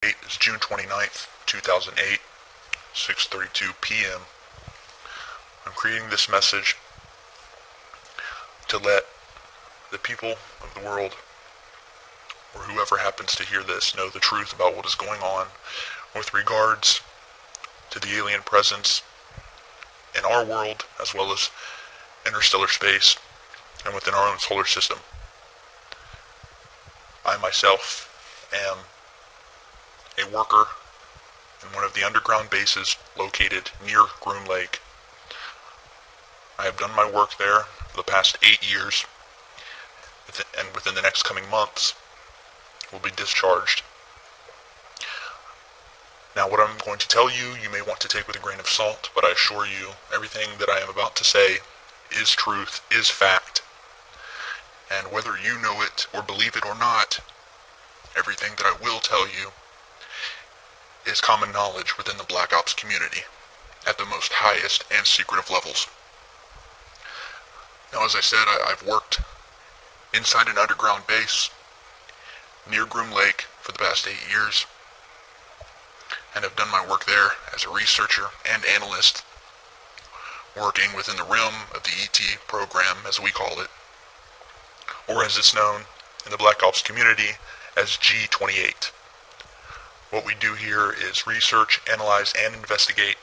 It's June 29th, 2008, 6:32 p.m. I'm creating this message to let the people of the world, or whoever happens to hear this, know the truth about what is going on with regards to the alien presence in our world, as well as interstellar space and within our own solar system. I myself am a worker in one of the underground bases located near Groom Lake. I have done my work there for the past 8 years, and within the next coming months will be discharged. Now, what I'm going to tell you, you may want to take with a grain of salt, but I assure you, everything that I am about to say is truth, is fact. And whether you know it or believe it or not, everything that I will tell you is common knowledge within the Black Ops community at the most highest and secretive levels. Now, as I said, I've worked inside an underground base near Groom Lake for the past 8 years, and have done my work there as a researcher and analyst, working within the realm of the ET program, as we call it, or as it's known in the Black Ops community as G-28. What we do here is research, analyze, and investigate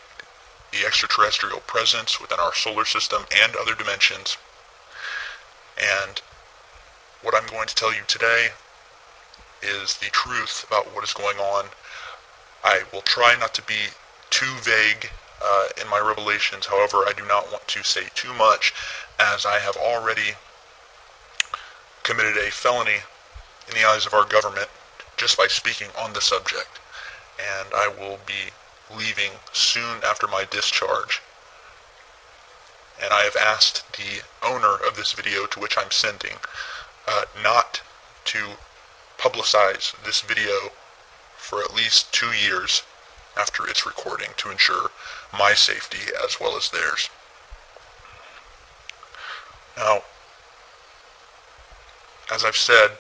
the extraterrestrial presence within our solar system and other dimensions. And what I'm going to tell you today is the truth about what is going on. I will try not to be too vague in my revelations. However, I do not want to say too much, as I have already committed a felony in the eyes of our government just by speaking on the subject. And I will be leaving soon after my discharge. And I have asked the owner of this video, to which I'm sending, not to publicize this video for at least 2 years after its recording, to ensure my safety as well as theirs. Now, as I've said,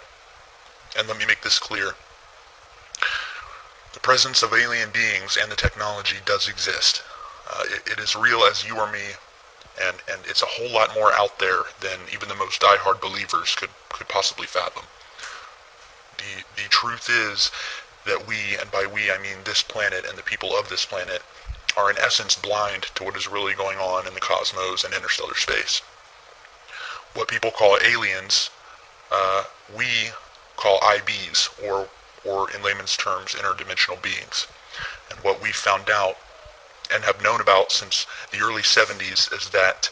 and let me make this clear, the presence of alien beings and the technology does exist. It is real as you or me, and it's a whole lot more out there than even the most diehard believers could possibly fathom. The truth is that we, and by we I mean this planet and the people of this planet, are in essence blind to what is really going on in the cosmos and interstellar space. What people call aliens, we call IBs, or in layman's terms, interdimensional beings. And what we found out and have known about since the early 70s is that,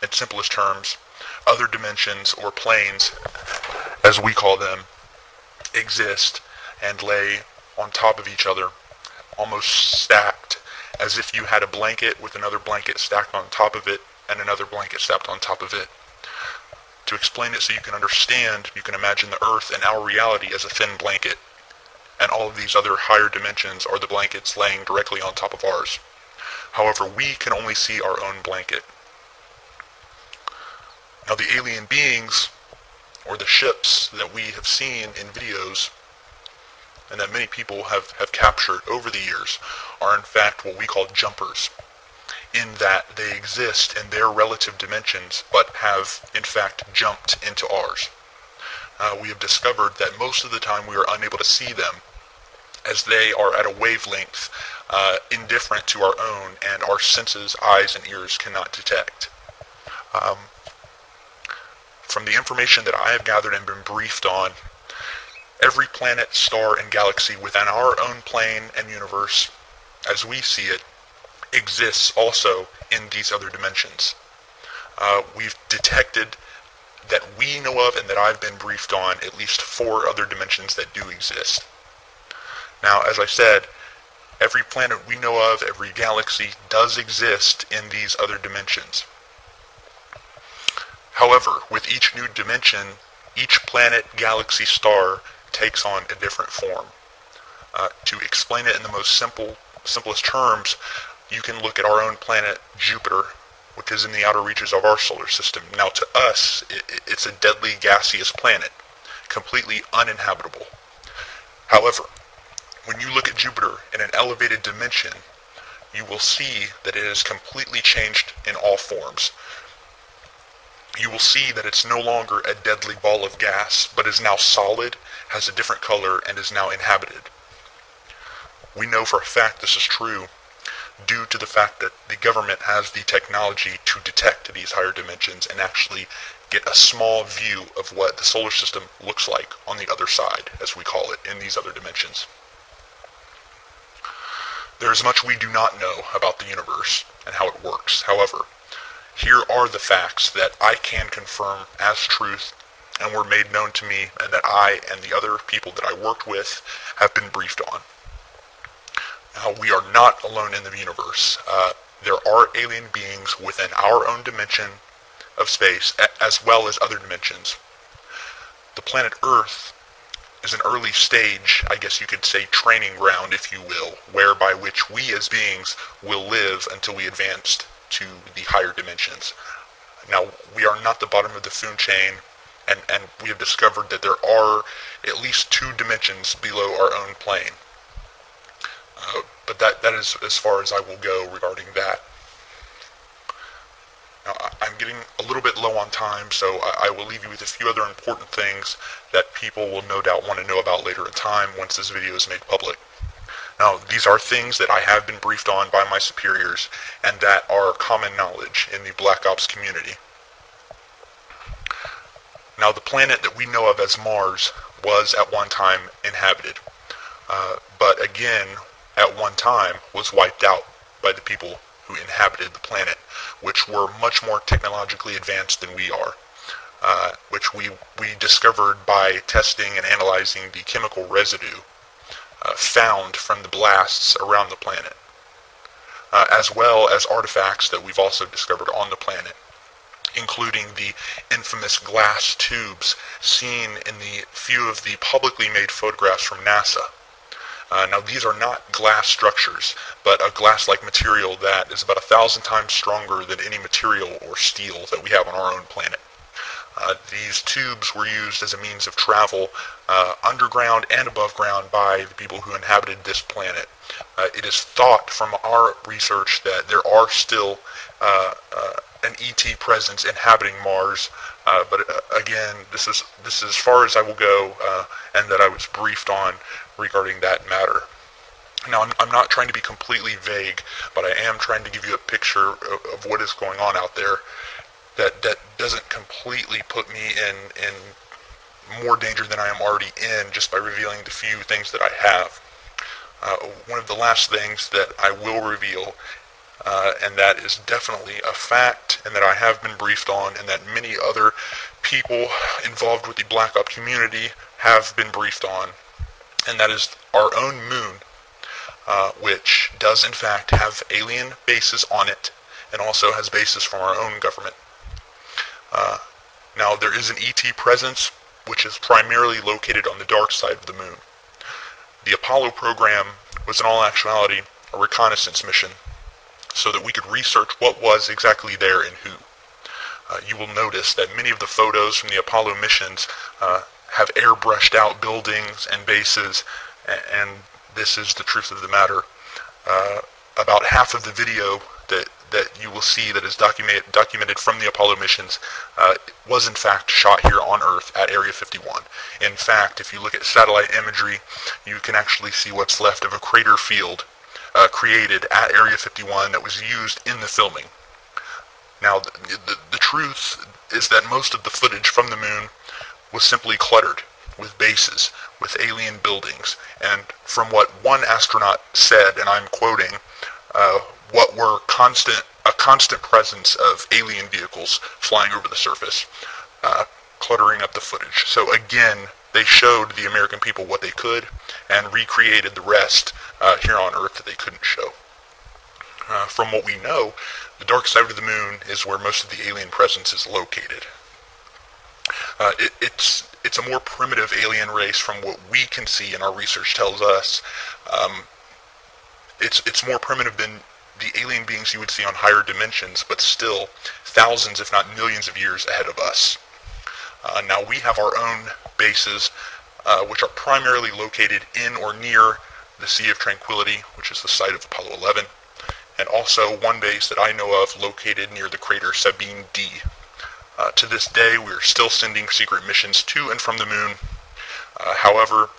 in simplest terms, other dimensions or planes, as we call them, exist and lay on top of each other, almost stacked, as if you had a blanket with another blanket stacked on top of it and another blanket stacked on top of it. To explain it so you can understand, you can imagine the Earth and our reality as a thin blanket, and all of these other higher dimensions are the blankets laying directly on top of ours. However, we can only see our own blanket. Now, the alien beings, or the ships that we have seen in videos, and that many people have captured over the years, are in fact what we call jumpers, in that they exist in their relative dimensions, but have in fact jumped into ours. We have discovered that most of the time we are unable to see them, as they are at a wavelength indifferent to our own, and our senses, eyes and ears, cannot detect. From the information that I have gathered and been briefed on, every planet, star, and galaxy within our own plane and universe, as we see it, exists also in these other dimensions. We've detected that we know of, and that I've been briefed on, at least 4 other dimensions that do exist. Now, as I said, every planet we know of, every galaxy, does exist in these other dimensions. However, with each new dimension, each planet, galaxy, star takes on a different form. To explain it in the most simplest terms, you can look at our own planet, Jupiter, which is in the outer reaches of our solar system. Now, to us, it's a deadly gaseous planet, completely uninhabitable. However, When you look at Jupiter in an elevated dimension, you will see that it has completely changed in all forms. You will see that it's no longer a deadly ball of gas, but is now solid, has a different color, and is now inhabited. We know for a fact this is true due to the fact that the government has the technology to detect these higher dimensions and actually get a small view of what the solar system looks like on the other side, as we call it, in these other dimensions. There is much we do not know about the universe and how it works. However, here are the facts that I can confirm as truth and were made known to me, and that I and the other people that I worked with have been briefed on. Now, we are not alone in the universe. There are alien beings within our own dimension of space, as well as other dimensions. The planet Earth is an early stage, I guess you could say, training ground, if you will, whereby which we as beings will live until we advance to the higher dimensions. Now, we are not the bottom of the food chain, and we have discovered that there are at least 2 dimensions below our own plane. But that is as far as I will go regarding that. Now, I'm getting a little bit low on time, so I will leave you with a few other important things that people will no doubt want to know about later in time once this video is made public. Now, these are things that I have been briefed on by my superiors and that are common knowledge in the Black Ops community. Now, the planet that we know of as Mars was at one time inhabited, but again, at one time was wiped out by the people who inhabited the planet, which were much more technologically advanced than we are, which we discovered by testing and analyzing the chemical residue found from the blasts around the planet, as well as artifacts that we've also discovered on the planet, including the infamous glass tubes seen in the few of the publicly made photographs from NASA. Now, these are not glass structures, but a glass-like material that is about 1,000 times stronger than any material or steel that we have on our own planet. These tubes were used as a means of travel underground and above ground by the people who inhabited this planet. It is thought from our research that there are still an ET presence inhabiting Mars, but again, this is as far as I will go, and that I was briefed on regarding that matter. Now, I'm not trying to be completely vague, but I am trying to give you a picture of what is going on out there that doesn't completely put me in more danger than I am already in just by revealing the few things that I have. One of the last things that I will reveal, and that is definitely a fact, and that I have been briefed on, and that many other people involved with the Black Ops community have been briefed on, and that is our own moon, which does in fact have alien bases on it, and also has bases from our own government. Now, there is an ET presence, which is primarily located on the dark side of the moon. The Apollo program was in all actuality a reconnaissance mission, so that we could research what was exactly there and who. You will notice that many of the photos from the Apollo missions have airbrushed out buildings and bases, and this is the truth of the matter. About half of the video that you will see that is documented from the Apollo missions was in fact shot here on Earth at Area 51. In fact, if you look at satellite imagery, you can actually see what's left of a crater field created at Area 51 that was used in the filming. Now, the truth is that most of the footage from the moon was simply cluttered with bases, with alien buildings, and from what one astronaut said, and I'm quoting, what were a constant presence of alien vehicles flying over the surface, cluttering up the footage. So again, they showed the American people what they could, and recreated the rest here on Earth that they couldn't show. From what we know, the dark side of the moon is where most of the alien presence is located. It's a more primitive alien race from what we can see, and our research tells us. It's more primitive than the alien beings you would see on higher dimensions, but still thousands, if not millions of years ahead of us. Now, we have our own bases, which are primarily located in or near the Sea of Tranquility, which is the site of Apollo 11, and also one base that I know of located near the crater Sabine D. To this day, we are still sending secret missions to and from the moon. However,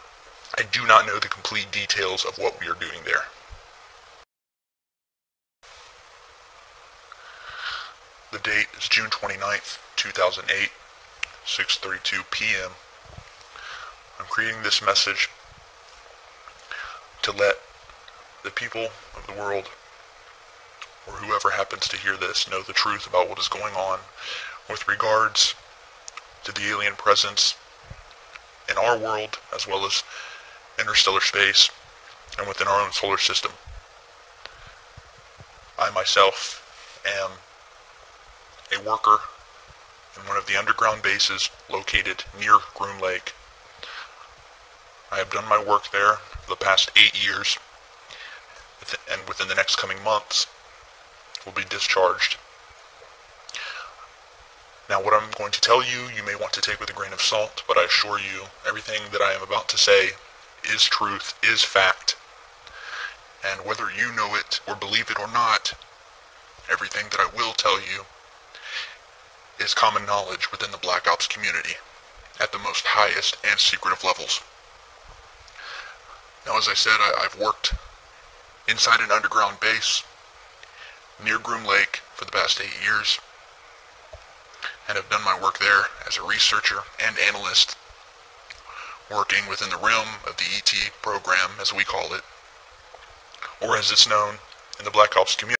I do not know the complete details of what we are doing there. The date is June 29th, 2008, 6:32 p.m. I'm creating this message to let the people of the world, or whoever happens to hear this, know the truth about what is going on with regards to the alien presence in our world, as well as interstellar space and within our own solar system. I myself am a worker in one of the underground bases located near Groom Lake. I have done my work there for the past 8 years, and within the next coming months will be discharged. Now, what I'm going to tell you, you may want to take with a grain of salt, but I assure you, everything that I am about to say is truth, is fact. And whether you know it or believe it or not, everything that I will tell you is common knowledge within the Black Ops community at the most highest and secretive levels. Now, as I said, I've worked inside an underground base near Groom Lake for the past 8 years, and have done my work there as a researcher and analyst, working within the realm of the ET program, as we call it, or as it's known in the Black Ops community.